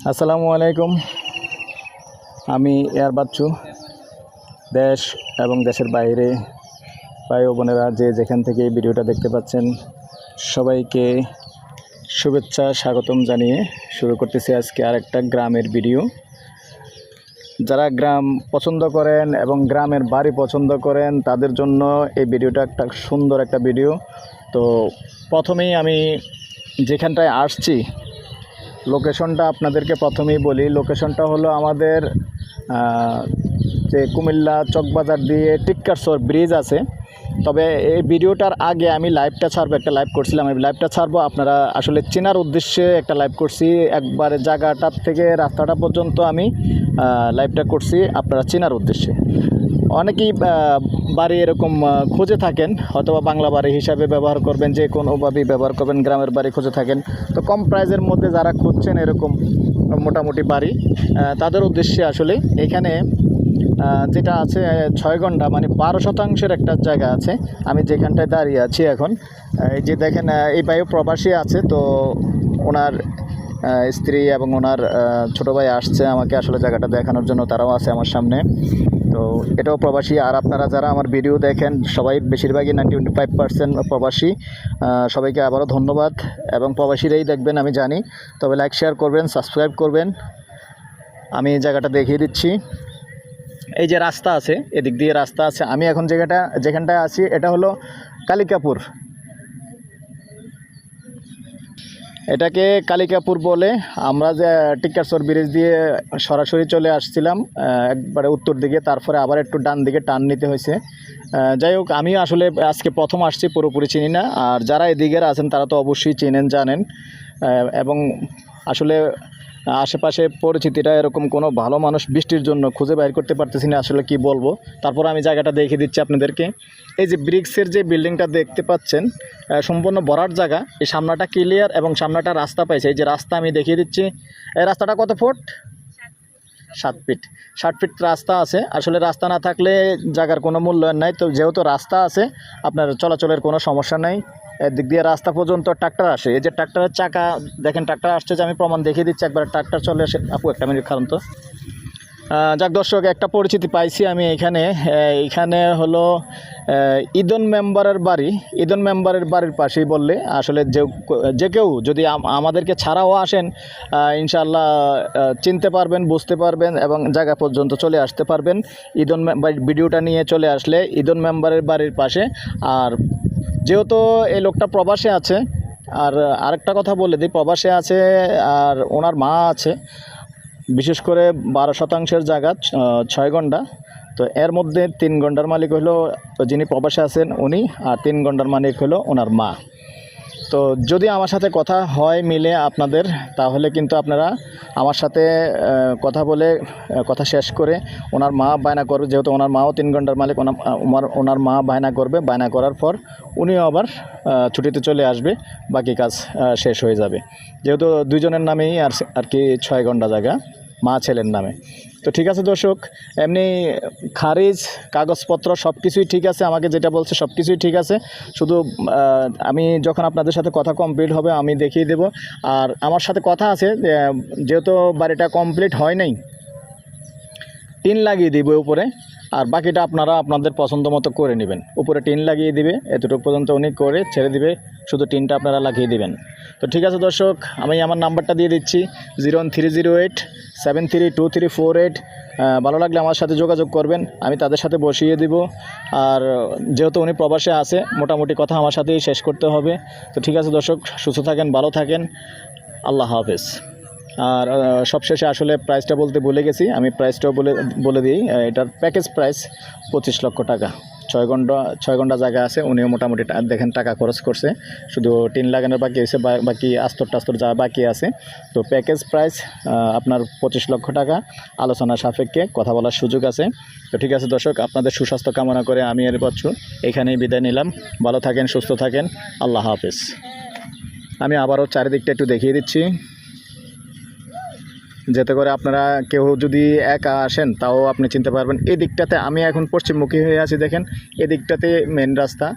আসসালামু আলাইকুম। আমি এয়ার বাচ্চু। দেশ এবং দেশের বাইরে ভাই ও বোনেরা যে যেখান থেকে এই ভিডিওটা দেখতে পাচ্ছেন সবাইকে শুভেচ্ছা স্বাগতম জানিয়ে শুরু করতেছি আজকে আরেকটা গ্রামের ভিডিও। যারা গ্রাম পছন্দ করেন এবং গ্রামের বাড়ি পছন্দ করেন তাদের জন্য এই ভিডিওটা একটা সুন্দর একটা ভিডিও। তো প্রথমেই আমি যেখানটায় আসছি লোকেশনটা আপনাদেরকে প্রথমেই বলি। লোকেশনটা হলো আমাদের যে কুমিল্লা চকবাজার দিয়ে টিক্কারচর ব্রিজ আছে। তবে এই ভিডিওটার আগে আমি লাইভটা ছাড়বো, একটা লাইভ করছিলাম, আমি লাইভটা ছাড়বো আপনারা আসলে চেনার উদ্দেশ্যে একটা লাইভ করছি। একবারে জায়গাটার থেকে রাস্তাটা পর্যন্ত আমি লাইভটা করছি আপনারা চেনার উদ্দেশ্যে। অনেকেই বাড়ি এরকম খুঁজে থাকেন, হয়তোবা বাংলা বাড়ি হিসাবে ব্যবহার করবেন, যে কোনোভাবেই ব্যবহার করবেন, গ্রামের বাড়ি খুঁজে থাকেন। তো কম প্রাইজের মধ্যে যারা খুঁজছেন এরকম মোটামুটি বাড়ি, তাদের উদ্দেশ্যে আসলে এখানে যেটা আছে 6 ঘন্টা মানে 12% একটা জায়গা আছে। আমি যেখানটায় দাঁড়িয়ে আছি এখন, এই যে দেখেন এই ভাইও প্রবাসী আছে। তো ওনার স্ত্রী এবং ওনার ছোটো ভাই আসছে আমাকে আসলে জায়গাটা দেখানোর জন্য, তারাও আছে আমার সামনে। তো এটাও প্রবাসী। আর আপনারা যারা আমার ভিডিও দেখেন সবাই বেশিরভাগই 95% প্রবাসী। সবাইকে আবারও ধন্যবাদ। এবং প্রবাসীরাই দেখবেন আমি জানি, তবে লাইক শেয়ার করবেন, সাবস্ক্রাইব করবেন। আমি জায়গাটা দেখিয়ে দিচ্ছি। এই যে রাস্তা আছে, এদিক দিয়ে রাস্তা আছে। আমি এখন যেখানটায় আছি এটা হলো কালিকাপুর। এটাকে কালিকাপুর বলে। আমরা যে টিক্কারচর ব্রিজ দিয়ে সরাসরি চলে আসছিলাম একবারে উত্তর দিকে, তারপরে আবার একটু ডান দিকে টার্ন নিতে হয়েছে। যাই হোক, আমি আসলে আজকে প্রথম আসছি, পুরোপুরি চিনি না। আর যারা এদিকের আছেন তারা তো অবশ্যই চেনেন, জানেন। এবং আসলে আশেপাশে পরিচিতিটা এরকম কোনো ভালো মানুষ বৃষ্টির জন্য খুঁজে বাইর করতে পারতেছি না, আসলে কি বলবো। তারপর আমি জায়গাটা দেখিয়ে দিচ্ছি আপনাদেরকে। এই যে ব্রিক্সের যে বিল্ডিংটা দেখতে পাচ্ছেন সম্পূর্ণ ভরাট জায়গা। এই সামনাটা ক্লিয়ার এবং সামনাটা রাস্তা পাইছে। এই যে রাস্তা আমি দেখিয়ে দিচ্ছি। এই রাস্তাটা কত ফুট? 7 ফিট। 60 ফিট রাস্তা আছে। আসলে রাস্তা না থাকলে জায়গার কোনো মূল্যায়ন নাই। তো যেহেতু রাস্তা আছে আপনার চলাচলের কোনো সমস্যা নাই। এদিক দিয়ে রাস্তা পর্যন্ত ট্রাক্টর আসে। এই যে ট্রাক্টরের চাকা দেখেন, ট্রাক্টর আসছে, যে আমি প্রমাণ দেখিয়ে দিচ্ছি। একবার ট্রাক্টর চলে আসে। আপু একটা মিনিট খারাপ তো। যাক দর্শক, একটা পরিচিতি পাইছি আমি এইখানে হলো ইদন মেম্বারের বাড়ি। ইদন মেম্বারের বাড়ির পাশেই বললে আসলে যে কেউ যদি আমাদেরকে ছাড়াও আসেন ইনশাআল্লাহ চিনতে পারবেন, বুঝতে পারবেন এবং জায়গা পর্যন্ত চলে আসতে পারবেন। ইদন ভিডিওটা নিয়ে চলে আসলে ইদন মেম্বারের বাড়ির পাশে। আর যেহেতু এই লোকটা প্রবাসে আছে, আর আরেকটা কথা বলে দিই, প্রবাসে আছে আর ওনার মা আছে। বিশেষ করে 12% জায়গা 6 ঘন্টা। তো এর মধ্যে 3 ঘন্টার মালিক হলো যিনি প্রবাসে আছেন উনি, আর 3 ঘন্টার মালিক হলো ওনার মা। তো যদি আমার সাথে কথা হয় মিলে আপনাদের, তাহলে কিন্তু আপনারা আমার সাথে কথা বলে কথা শেষ করে ওনার মা বায়না করবে, যেহেতু ওনার মাও 3 ঘন্টার মালিক, ওনার মা বায়না করবে। বায়না করার পর উনিও আবার ছুটিতে চলে আসবে, বাকি কাজ শেষ হয়ে যাবে। যেহেতু দুইজনের নামেই আর কি 6 ঘন্টা জায়গা, মা ছেলের নামে। তো ঠিক আছে দর্শক, এমনি খারিজ কাগজপত্র সব কিছুই ঠিক আছে। আমাকে যেটা বলছে সব কিছুই ঠিক আছে। শুধু আমি যখন আপনাদের সাথে কথা কমপ্লিট হবে আমি দেখিয়ে দেব। আর আমার সাথে কথা আছে, যেহেতু বাড়িটা কমপ্লিট হয় নাই, টিন লাগিয়ে দিব উপরে। আর বাকিটা আপনারা আপনাদের পছন্দ মতো করে নেবেন। উপরে টিন লাগিয়ে দিবে, এতটুকু পর্যন্ত উনি করে ছেড়ে দিবে, শুধু টিনটা আপনারা লাগিয়ে দিবেন। তো ঠিক আছে দর্শক, আমি আমার নাম্বারটা দিয়ে দিচ্ছি 01308732348। ভালো লাগলে আমার সাথে যোগাযোগ করবেন, আমি তাদের সাথে বসিয়ে দিব। আর যেহেতু উনি প্রবাসে আছে, মোটামুটি কথা আমার সাথেই শেষ করতে হবে। তো ঠিক আছে দর্শক, সুস্থ থাকেন, ভালো থাকেন, আল্লাহ হাফেজ। আর সবশেষে আসলে প্রাইসটা বলতে ভুলে গেছি, আমি প্রাইসটাও বলে দিই। এটার প্যাকেজ প্রাইস 25 লক্ষ টাকা। 6 ঘন্টা জায়গা আছে। উনিও মোটামুটি দেখেন টাকা খরচ করছে, শুধু টিন লাগানোর বাকি হয়েছে, বাকি আস্তর টাস্তর যা বাকি আছে। তো প্যাকেজ প্রাইস আপনার 25 লক্ষ টাকা। আলোচনা সাপেক্ষে কথা বলার সুযোগ আছে। তো ঠিক আছে দর্শক, আপনাদের সুস্বাস্থ্য কামনা করে আমি এর বাচ্চু এখানেই বিদায় নিলাম। ভালো থাকেন, সুস্থ থাকেন, আল্লাহ হাফেজ। আমি আবারও চারিদিকটা একটু দেখিয়ে দিচ্ছি, যাতে করে আপনারা কেউ যদি একা আসেন তাও আপনি চিনতে পারবেন। এই দিকটাতে আমি এখন পশ্চিমমুখী হয়ে আছি, দেখেন এদিকটাতে মেন রাস্তা।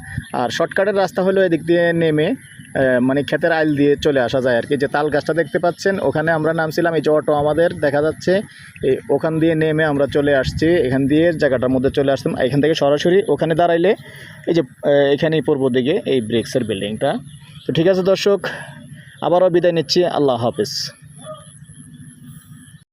আর শর্টকাটের রাস্তা হলো এদিক দিয়ে নেমে মানে ক্ষেতের আইল দিয়ে চলে আসা যায় আর কি। যে তাল গাছটা দেখতে পাচ্ছেন ওখানে আমরা নামছিলাম, এই যে অটো আমাদের দেখা যাচ্ছে, এই ওখান দিয়ে নেমে আমরা চলে আসছি, এখান দিয়ে জায়গাটার মধ্যে চলে আসতাম। এখান থেকে সরাসরি ওখানে দাঁড়াইলে এই যে এখানেই পূর্ব দিকে এই ব্রিক্সের বিল্ডিংটা। তো ঠিক আছে দর্শক, আবারও বিদায় নিচ্ছি, আল্লাহ হাফিজ।